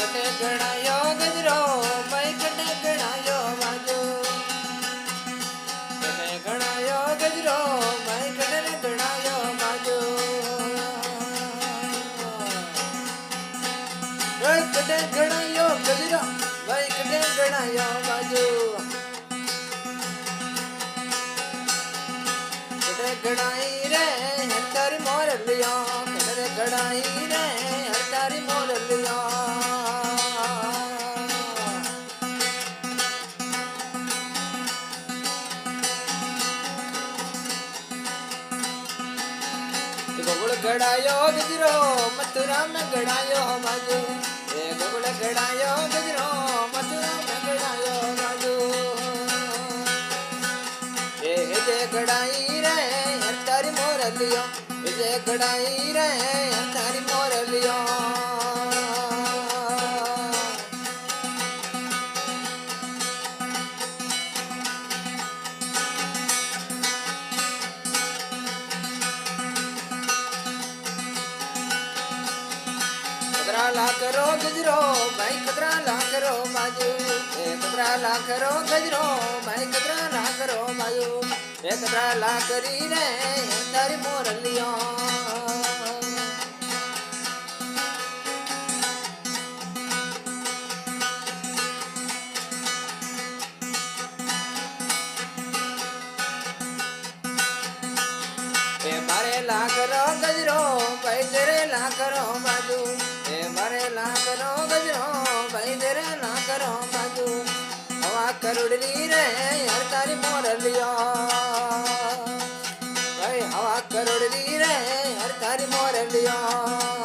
કટે ગણાયો ગજરો ભાઈ કટે ગણાયો બાજુ કટે ગણાયો ગજરો ભાઈ કટે ગણાયો બાજુ કટે ગણાયો ગજરો ભાઈ કટે ગણાયો બાજુ કટે ગણાઈ રે હતારી મોરલિયા કટે ગણાઈ રે હતારી મોરલિયા ગોગળ ગડાયો ગજરો મથુરા में ગડાયો બાજુ એ ગોગળ ગડાયો ગજરો મથુરા में ગડાયો બાજુ એ જે ગડાઈ રે હતારી મોરલિયો એ જે ગડાઈ રે હતારી મોરલિયો કતરા કરો ગજરો ભાઈ કતરા કરો બાજુ એ કતરા કરો ગજરો ભાઈ કતરા કરો બાજુ એ કતરા કરી રે તારી મોરલિયો એ મારે લાકરો ગજરો ભાઈ તેરે લાકરો બાજુ એ મારે લાકરો ગજરો ભાઈ તેરે લાકરો બાજુ હવા કરોડલી રે યાર તારી મોરલિયો ભાઈ હવા કરોડલી રે યાર તારી મોરલિયો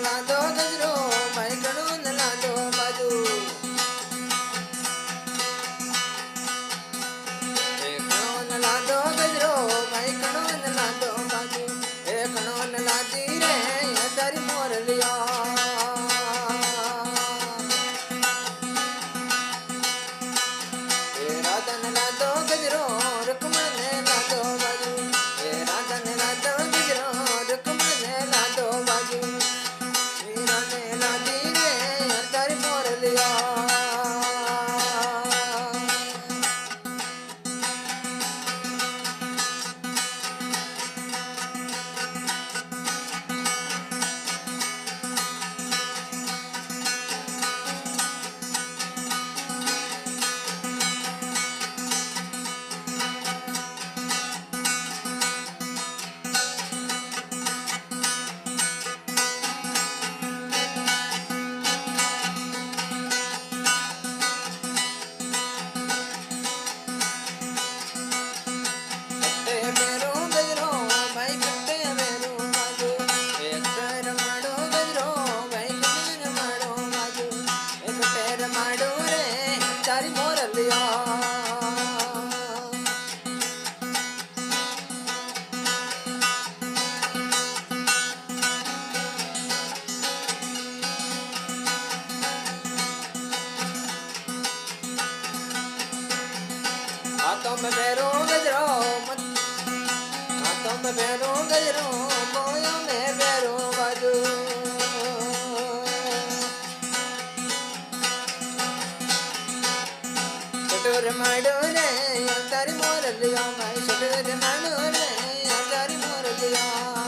લાદો ગજરો ભાઈ કણો ન લાદો બાજુ એ કણો ન લાદો ગજરો ભાઈ કણો ન લાદો બાજુ એ કણો ન લાદી રે તારી મોરલિયો એ રાધા ન લાદો ગજરો રૂકમણ ને લાદો બાજુ એ રાધા ન લાદો ગજરો રૂકમણ ને લાદો બાજુ તારી મોરલિયો હાથોं में भैरो गजरो हाथों में भैरो गजरो मोयों में भैरो बाजू छोटोर माडो रे तारी मोरलिया भाई छोटोर माडो रे तारी मोरलिया